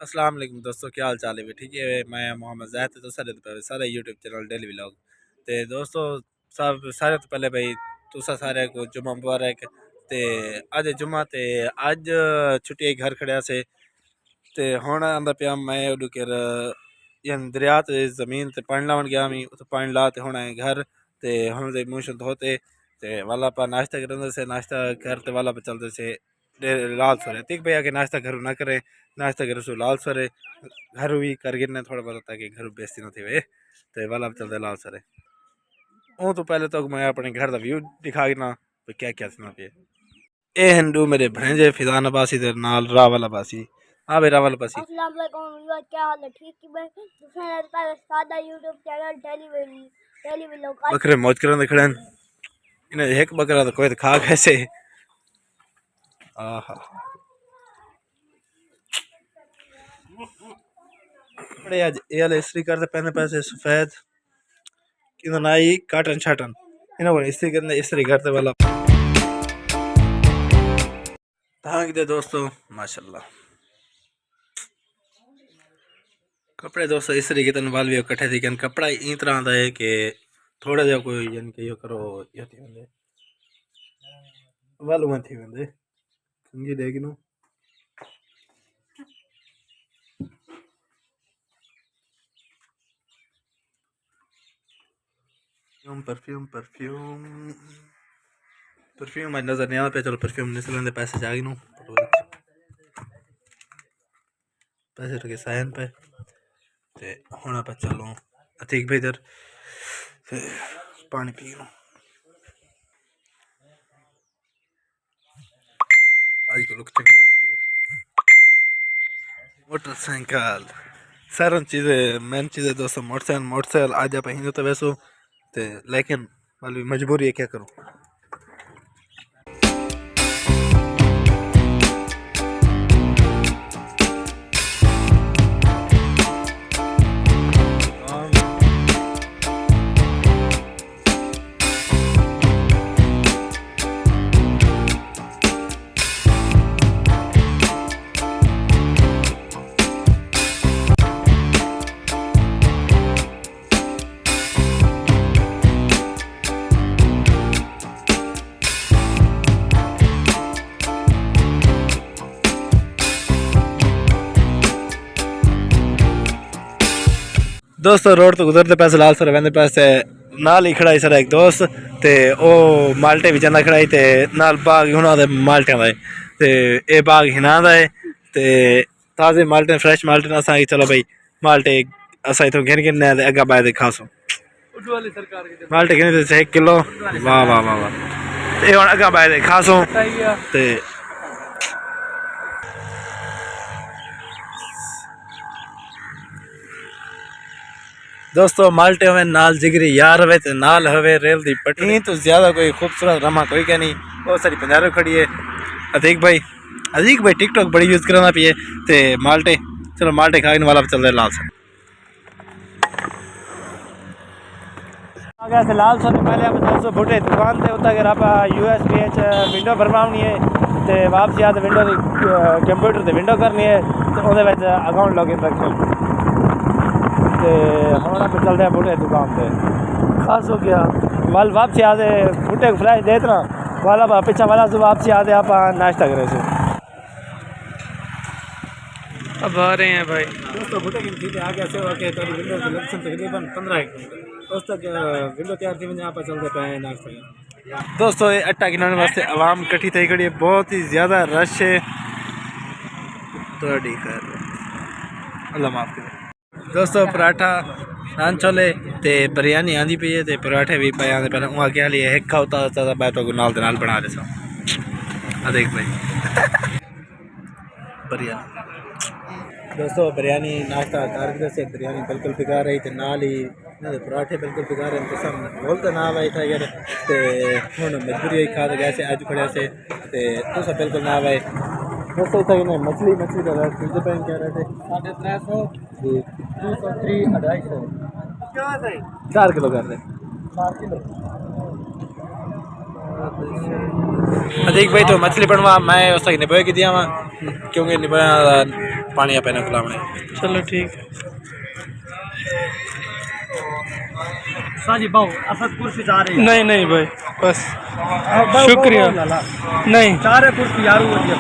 अस्सलाम वालेकुम दोस्तों, क्या हाल चाल है? ठीक है, मैं मोहम्मद ज़ैद तो सारे यूट्यूब चैनल डेली व्लॉग ते दोस्तों सब सारे तो पहले भाई तुसा सारे को जुम्मा मुबारक ते अज जुम्मा ते अज छुट्टी घर खड़िया से ते हुण आंदा पिया मैं उडू कर यन दरिया ते ज़मीन ते पानी लावन गया मी उत पानी ला ते हुण आए घर ते हुण दे मुंह शुद्ध धोते ते वाला पर नाश्ता करते से नाश्ता करते वाला पर चलते से लाल सरे तिक भैया के नाश्ता घर ना करे नाश्ता करे सो लाल सरे घर भी कर गिरने थोड़ा बहुत ताकि घर बेइज्जती ना थी वे ते वाला पर चलते लाल सरे वो तो पहले तो मैं अपने घर का व्यू दिखा गिना क्या क्या सुना पे ए हिंदू मेरे भैंजे फिजान अब्बासी दे नाल रावल अब्बासी हाँ भाई रावल अब्बासी अस्सलाम वालेकुम व्यूअर, क्या हाल है? ठीक है भाई। दूसरा का सादा यूट्यूब चैनल डेली व्लॉग बकरे मौज करन खड़े इन्हें एक बकरा तो कोई तो खा कैसे आहा बड़े आज ये वाले इस्त्री करते पहने पैसे सफेद किन नाई काटन छाटन इन्हें बोले इस्त्री करने इस्त्री करते वाला भाग दे दोस्तों माशाल्लाह कपड़े दोस्तों इस्त्री कितने वाल भी इकट्ठे थी कन कपड़ा ई तरह का है कि थोड़ा जा कोई यानी कि यो करो यो थी वंदे वाल में थी वंदे समझी देगी नो परफ्यूम परफ्यूम परफ्यूम आज नजर नहीं आता पे चलो परफ्यूम निकल लेंदे पैसे जागी नो पैसे रखे सायन पे ते होना पे चलो अतीक भी इधर पानी पी लो आज को लुक चंगी आती है मोटरसाइकिल सारी चीज़ें मेन चीज़ें दोस्तों मोटरसाइकिल आज आप हिंदू तो वैसो ते लेकिन वाली मजबूरी है क्या करूं दोस्तों रोड तो गुजरते पैसे लाल सर वंदे पैसे नाल ही खड़ाई सर एक दोस्त ते ओ माल्टे भी जाना खड़ाई ते नाल बाग हुना दे माल्टे दा ते ए बाग हिना दा है ते ताजे माल्टे फ्रेश माल्टे ना सा चलो भाई माल्टे असा तो गिन गिन ने अगा बाय दे खासो माल्टे गिन से 1 किलो वाह वाह वाह वाह ते हुन अगा बाय दे खासो ते दोस्तों माल्टे में नाल जिगरी यार हवे ते नाल हवे रेल दी पटरी तो ज्यादा कोई खूबसूरत रमा कोई क्या नहीं बहुत सारी पंजारो खड़ी है अतीक भाई टिकटॉक बड़ी यूज कराना पिए ते माल्टे चलो माल्टे खाने वाला चल रहा लाल सर आ गया से लाल सर पहले आप 200 फुटे दुकान थे उतना अगर आप यूएसबीएच विंडो भरवानी है ते वापसी आते विंडो दी कंप्यूटर ते विंडो करनी है तो ओदे विच अकाउंट लॉगिन रखो होना पे चलते हैं बूटे दुकान पे खास हो गया वाल वापसी आते बूटे को फ्राई दे इतना वाला पीछा वाला से वापसी आते आप नाश्ता करे से अब आ रहे हैं भाई दोस्तों बूटे की चीज़ें आ गया से के तो विंडो की लोकेशन तकरीबन 15 दोस्त तक विंडो तैयार थी यहाँ पर चलते पे नाश्ता दोस्तों ये अट्टा गिनाने वास्ते आवाम इकट्ठी थी खड़ी है बहुत ही ज़्यादा रश है तो खैर अल्लाह माफ़ करे दोस्तों पराठा नान छोले ते बिरयानी आंदी पई है ते पराठे भी पे आंदे पहले वहां क्या लिए एक खाओ ता बैठो नाल दे नाल बना दे सा आ देख भाई बिरयानी दोस्तों बिरयानी नाश्ता कर से बिरयानी बिल्कुल पिघा रही थे नाल ही पराठे बिल्कुल पिघा रहे थे सब बोलते ना भाई था यार ते हुन मजबूरी खा दे गए आज खड़े से ते तो सब बिल्कुल ना भाई दोस्तों इतना ही नहीं मछली का रेट कितने पैन क्या रेट है 350 जी 203 250 4 किलो कर दे 4 किलो अधिक भाई तो मछली बनवा मैं उस तक निबोए की दिया वहाँ क्योंकि निबोया पानी पे ना खिलावने। चलो ठीक है। साजी बाऊ असद कुर्सी जा रही है। नहीं नहीं भाई बस शुक्रिया। नहीं चार कुर्सी यारू हो गया।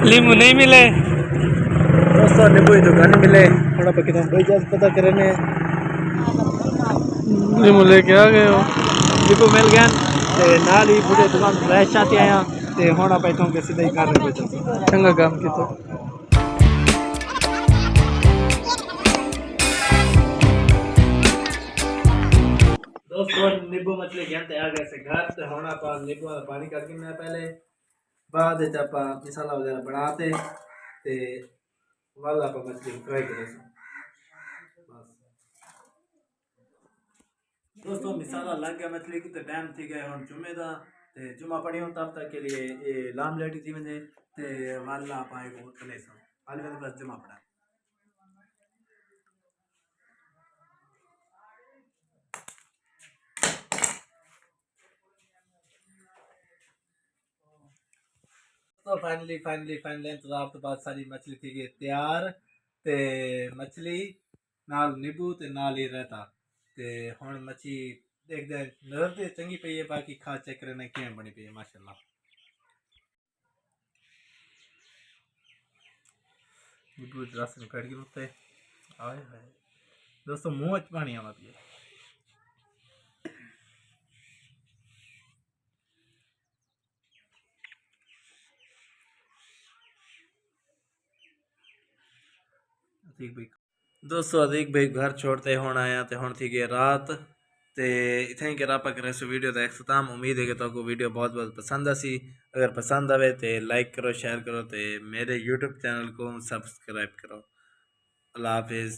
नींबू नहीं मिले दोस्तों, नींबू की दुकान मिले थोड़ा पे कितना भाई जल्द पता करने नींबू लेके आ गए हो। नींबू मिल गया ते नाल ही बूढ़े दुकान फ्रेश चाहते आया ते होना पे तो के सीधा ही कर रहे बच्चे चंगा काम की तो। दोस्तों, नींबू मछली घेंटे आ गए से घर ते होना पर नींबू वाला पानी करके मैं पहले बाद आपा मसाला वगैरह बनाते ते वाला पर मछली फ्राई करे। दोस्तों, मसाला लग गया मछली की तो टाइम थी गए हम जुम्मे दा ते जुम्मा पढ़ी हूं तब तक के लिए ये लाम लेटी थी मुझे ते वाला पाए को चले सो वाले में बस जुम्मा पड़ा। तो फाइनली इंतजार तो बाद सारी मछली थी गई तैयार ते मछली नाल नींबू ते नाल ही रहता ते हुन मच्छी देख दे नजर ते चंगी पई है बाकी खा चेक करने किवें बनी पई है माशाल्लाह। नींबू रस में कट गई उत्ते आए हाय दोस्तों मुंह च पानी आवा पिए। दोस्तों, अधिक भाई घर छोड़ते होना आया तो हुन थी गई रात ते इतने के रापा करें सो वीडियो का अख्ताम। उम्मीद है कि तो आपको वीडियो बहुत बहुत पसंद आसी। अगर पसंद आवे तो लाइक करो शेयर करो तो मेरे यूट्यूब चैनल को सब्सक्राइब करो। अल्लाह हाफिज़।